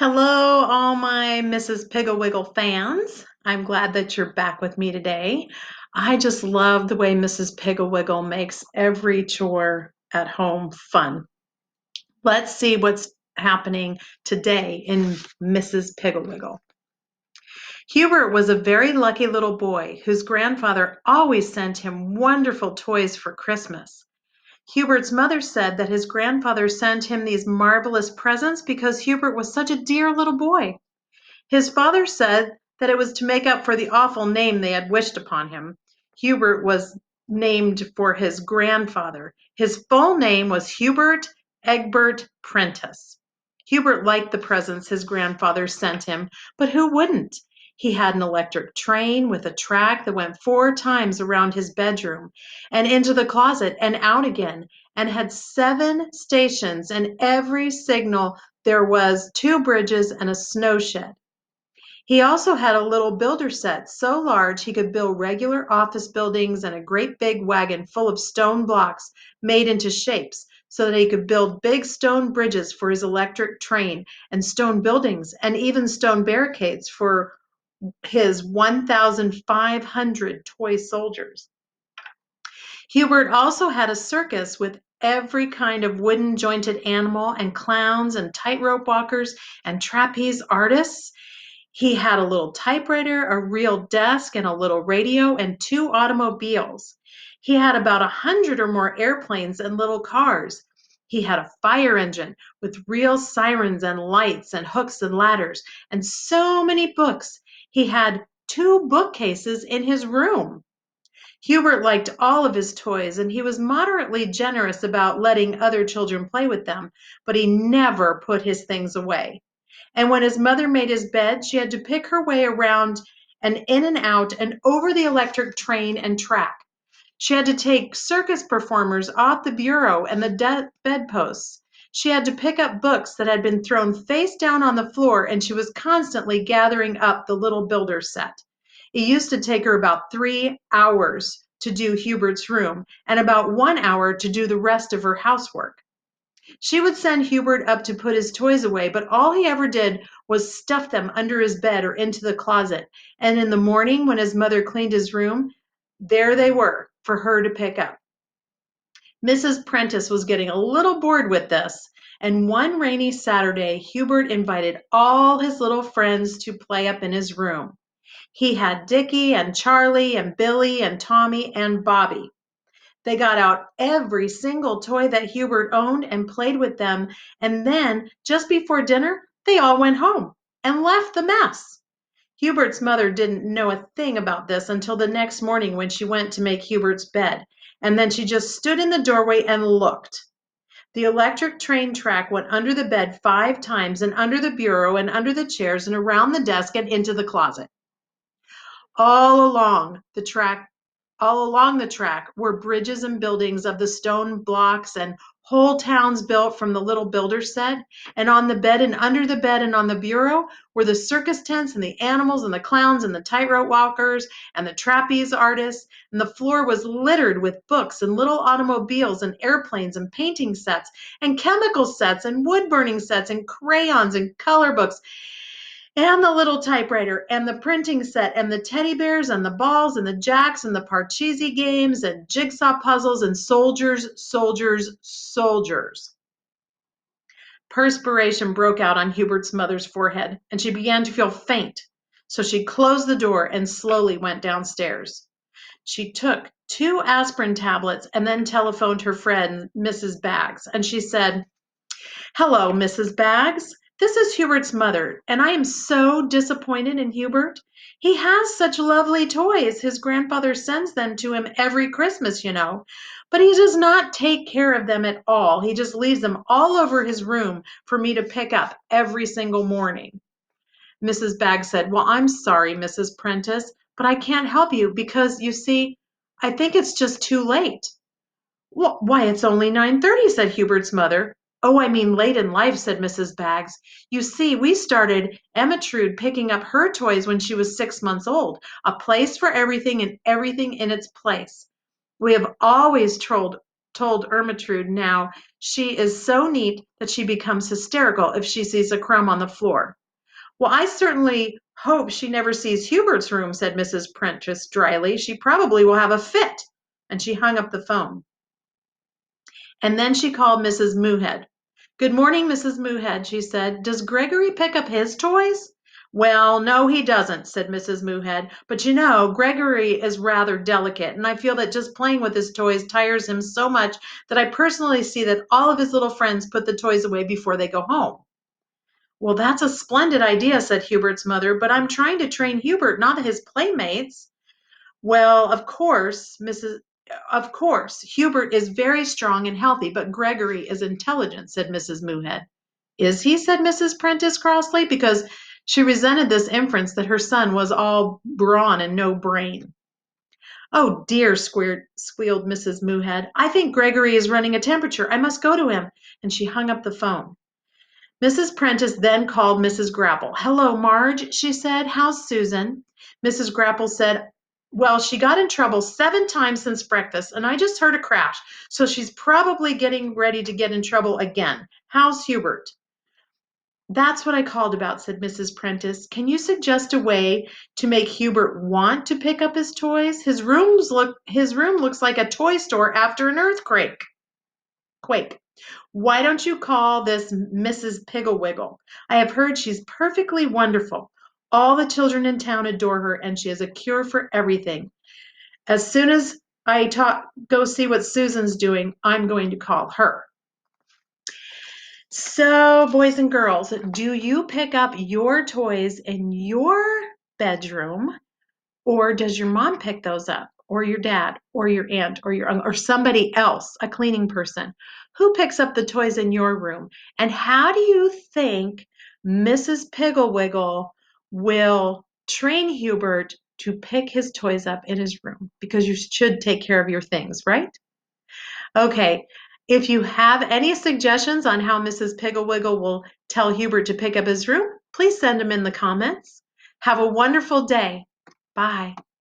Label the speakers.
Speaker 1: Hello, all my Mrs. Piggle Wiggle fans. I'm glad that you're back with me today. I just love the way Mrs. Piggle Wiggle makes every chore at home fun. Let's see what's happening today in Mrs. Piggle Wiggle. Hubert was a very lucky little boy whose grandfather always sent him wonderful toys for Christmas. Hubert's mother said that his grandfather sent him these marvelous presents because Hubert was such a dear little boy. His father said that it was to make up for the awful name they had wished upon him. Hubert was named for his grandfather. His full name was Hubert Egbert Prentice. Hubert liked the presents his grandfather sent him, but who wouldn't? He had an electric train with a track that went 4 times around his bedroom and into the closet and out again, and had 7 stations, and every signal there was 2 bridges and a snow shed. He also had a little builder set so large he could build regular office buildings and a great big wagon full of stone blocks made into shapes so that he could build big stone bridges for his electric train and stone buildings and even stone barricades for his 1,500 toy soldiers. Hubert also had a circus with every kind of wooden jointed animal and clowns and tightrope walkers and trapeze artists. He had a little typewriter, a real desk, and a little radio, and 2 automobiles. He had about 100 or more airplanes and little cars. He had a fire engine with real sirens and lights and hooks and ladders, and so many books. He had 2 bookcases in his room. Hubert liked all of his toys, and he was moderately generous about letting other children play with them, but he never put his things away. And when his mother made his bed, she had to pick her way around and in and out and over the electric train and track. She had to take circus performers off the bureau and the bedposts. She had to pick up books that had been thrown face down on the floor, and she was constantly gathering up the little builder set. It used to take her about 3 hours to do Hubert's room and about 1 hour to do the rest of her housework. She would send Hubert up to put his toys away, but all he ever did was stuff them under his bed or into the closet. And in the morning, when his mother cleaned his room, there they were for her to pick up. Mrs. Prentice was getting a little bored with this, and one rainy Saturday, Hubert invited all his little friends to play up in his room. He had Dickie and Charlie and Billy and Tommy and Bobby. They got out every single toy that Hubert owned and played with them, and then, just before dinner, they all went home and left the mess. Hubert's mother didn't know a thing about this until the next morning when she went to make Hubert's bed, and then she just stood in the doorway and looked. The electric train track went under the bed 5 times, and under the bureau, and under the chairs, and around the desk, and into the closet. All along the track all along the track were bridges and buildings of the stone blocks and whole towns built from the little builder set. And on the bed and under the bed and on the bureau were the circus tents and the animals and the clowns and the tightrope walkers and the trapeze artists. And the floor was littered with books and little automobiles and airplanes and painting sets and chemical sets and wood burning sets and crayons and color books and the little typewriter and the printing set and the teddy bears and the balls and the jacks and the parcheesi games and jigsaw puzzles and soldiers, soldiers, soldiers. Perspiration broke out on Hubert's mother's forehead, and she began to feel faint. So she closed the door and slowly went downstairs. She took 2 aspirin tablets and then telephoned her friend, Mrs. Baggs, and she said, "Hello, Mrs. Baggs. This is Hubert's mother, and I am so disappointed in Hubert. He has such lovely toys. His grandfather sends them to him every Christmas, you know, but he does not take care of them at all. He just leaves them all over his room for me to pick up every single morning." Mrs. Baggs said, "Well, I'm sorry, Mrs. Prentice, but I can't help you because, you see, I think it's just too late." "Well, why, it's only 9:30," said Hubert's mother. "Oh, I mean late in life," said Mrs. Baggs. "You see, we started Ermentrude picking up her toys when she was 6 months old, a place for everything and everything in its place. We have always told Ermentrude now she is so neat that she becomes hysterical if she sees a crumb on the floor. Well, I certainly hope she never sees Hubert's room, said Mrs. Prentice dryly. She probably will have a fit. And she hung up the phone. And then she called Mrs. Moohead. Good morning, Mrs. Moohead, she said. Does Gregory pick up his toys? Well, no, he doesn't, said Mrs. Moohead. But you know, Gregory is rather delicate, and I feel that just playing with his toys tires him so much that I personally see that all of his little friends put the toys away before they go home. Well, that's a splendid idea, said Hubert's mother, but I'm trying to train Hubert, not his playmates. Well, of course, Hubert is very strong and healthy, but Gregory is intelligent, said Mrs. Moohead. Is he? Said Mrs. Prentice crossly, because she resented this inference that her son was all brawn and no brain. Oh dear, squealed Mrs. Moohead. I think Gregory is running a temperature. I must go to him. And she hung up the phone. Mrs. Prentice then called Mrs. Grapple. Hello, Marge, she said. How's Susan? Mrs. Grapple said, well, she got in trouble 7 times since breakfast, and I just heard a crash, so she's probably getting ready to get in trouble again. How's Hubert? That's what I called about, said Mrs. Prentice. Can you suggest a way to make Hubert want to pick up his toys? His room looks like a toy store after an earthquake. Why don't you call this Mrs. Piggle Wiggle? I have heard she's perfectly wonderful. All the children in town adore her, and she has a cure for everything. As soon as I go see what Susan's doing, I'm going to call her. So, boys and girls, do you pick up your toys in your bedroom, or does your mom pick those up, or your dad, or your aunt, or your uncle, or somebody else, a cleaning person? Who picks up the toys in your room? And how do you think Mrs. Piggle Wiggle will train Hubert to pick his toys up in his room? Because you should take care of your things, right? Okay. If you have any suggestions on how Mrs. Piggle Wiggle will tell Hubert to pick up his room, please send them in the comments. Have a wonderful day. Bye.